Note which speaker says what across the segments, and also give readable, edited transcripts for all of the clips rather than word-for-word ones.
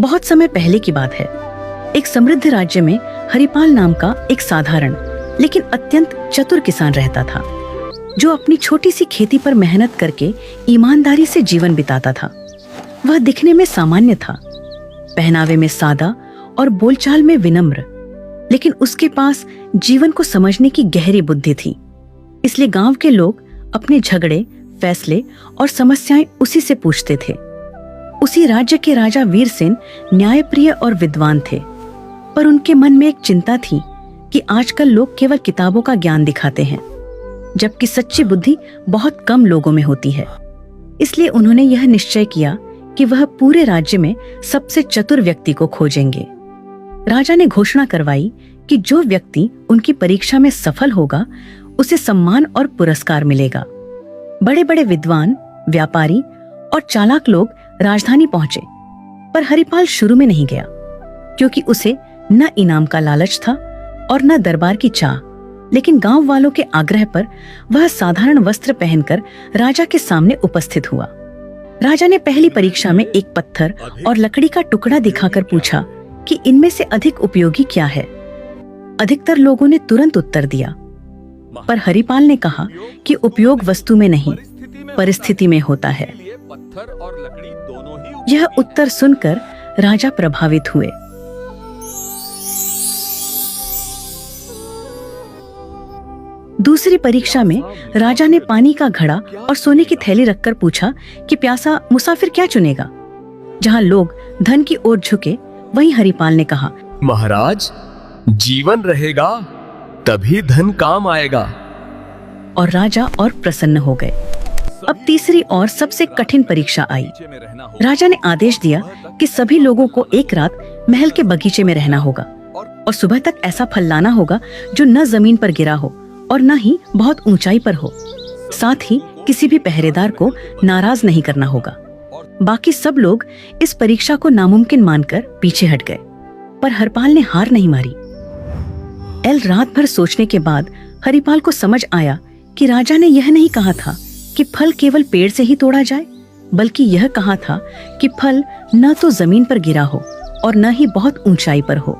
Speaker 1: बहुत समय पहले की बात है। एक समृद्ध राज्य में हरिपाल नाम का एक साधारण लेकिन अत्यंत चतुर किसान रहता था, जो अपनी छोटी सी खेती पर मेहनत करके ईमानदारी से जीवन बिताता था। वह दिखने में सामान्य था, पहनावे में सादा और बोलचाल में विनम्र, लेकिन उसके पास जीवन को समझने की गहरी बुद्धि थी। इसलिए गांव के लोग अपने झगड़े, फैसले और समस्याएं उसी से पूछते थे। उसी राज्य के राजा वीरसेन न्यायप्रिय और विद्वान थे, पर उनके मन में एक चिंता थी कि आजकल लोग केवल किताबों का ज्ञान दिखाते हैं, जबकि सच्ची बुद्धि बहुत कम लोगों में होती है। इसलिए उन्होंने यह निश्चय किया कि वह पूरे राज्य में सबसे चतुर व्यक्ति को खोजेंगे। राजा ने घोषणा करवाई कि जो व्यक्ति उनकी परीक्षा में सफल होगा, उसे सम्मान और पुरस्कार मिलेगा। बड़े बड़े विद्वान, व्यापारी और चालाक लोग राजधानी पहुंचे, पर हरिपाल शुरू में नहीं गया, क्योंकि उसे न इनाम का लालच था और न दरबार की चाह। लेकिन गांव वालों के आग्रह पर वह साधारण वस्त्र पहनकर राजा के सामने उपस्थित हुआ। राजा ने पहली परीक्षा में एक पत्थर और लकड़ी का टुकड़ा दिखाकर पूछा कि इनमें से अधिक उपयोगी क्या है। अधिकतर लोगों ने तुरंत उत्तर दिया, पर हरिपाल ने कहा कि उपयोग वस्तु में नहीं, परिस्थिति में होता है। यह उत्तर सुनकर राजा प्रभावित हुए। दूसरी परीक्षा में राजा ने पानी का घड़ा और सोने की थैली रखकर पूछा कि प्यासा मुसाफिर क्या चुनेगा। जहां लोग धन की ओर झुके, वहीं हरिपाल ने कहा,
Speaker 2: महाराज, जीवन रहेगा तभी धन काम आएगा।
Speaker 1: और राजा और प्रसन्न हो गए। अब तीसरी और सबसे कठिन परीक्षा आई। राजा ने आदेश दिया कि सभी लोगों को एक रात महल के बगीचे में रहना होगा और सुबह तक ऐसा फल लाना होगा जो न जमीन पर गिरा हो और न ही बहुत ऊंचाई पर हो। साथ ही किसी भी पहरेदार को नाराज नहीं करना होगा। बाकी सब लोग इस परीक्षा को नामुमकिन मानकर पीछे हट गए, पर हरिपाल ने हार नहीं मारी। रात भर सोचने के बाद हरिपाल को समझ आया कि राजा ने यह नहीं कहा था कि फल केवल पेड़ से ही तोड़ा जाए, बल्कि यह कहा था कि फल न तो जमीन पर गिरा हो और न ही बहुत ऊंचाई पर हो।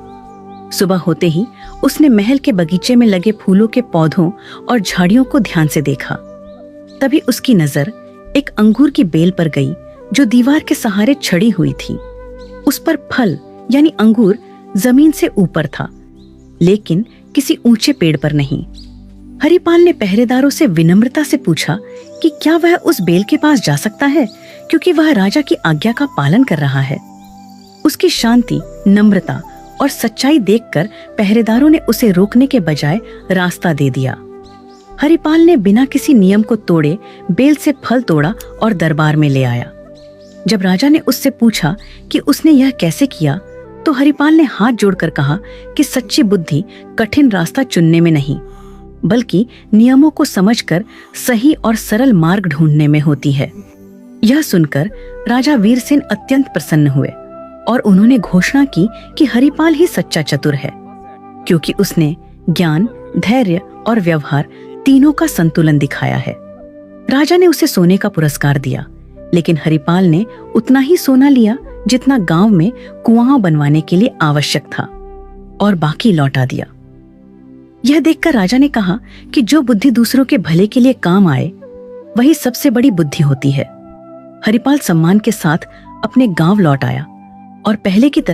Speaker 1: सुबह होते ही उसने महल के बगीचे में लगे फूलों के पौधों और झाड़ियों को ध्यान से देखा। तभी उसकी नजर एक अंगूर की बेल पर गई, जो दीवार के सहारे छड़ी हुई थी। उस पर फल यानी अंगूर जमीन से ऊपर था, लेकिन किसी ऊंचे पेड़ पर नहीं। हरिपाल ने पहरेदारों से विनम्रता से पूछा कि क्या वह उस बेल के पास जा सकता है, क्योंकि वह राजा की आज्ञा का पालन कर रहा है। उसकी शांति, नम्रता और सच्चाई देखकर पहरेदारों ने उसे रोकने के बजाय रास्ता दे दिया। हरिपाल ने बिना किसी नियम को तोड़े बेल से फल तोड़ा और दरबार में ले आया। जब राजा ने उससे पूछा कि उसने यह कैसे किया, तो हरिपाल ने हाथ जोड़कर कहा कि सच्ची बुद्धि कठिन रास्ता चुनने में नहीं, बल्कि नियमों को समझकर सही और सरल मार्ग ढूंढने में होती है। यह सुनकर राजा वीरसेन अत्यंत प्रसन्न हुए और उन्होंने घोषणा की कि हरिपाल ही सच्चा चतुर है, क्योंकि उसने ज्ञान, धैर्य और व्यवहार तीनों का संतुलन दिखाया है। राजा ने उसे सोने का पुरस्कार दिया, लेकिन हरिपाल ने उतना ही सोना लिया जितना गांव में कुआं बनवाने के लिए आवश्यक था, और बाकी लौटा दिया। यह देखकर राजा ने कहा कि जो बुद्धि दूसरों के भले के लिए काम आए, वही सबसे बड़ी बुद्धि होती है। हरिपाल सम्मान के साथ अपने गांव लौट आया और पहले की तरह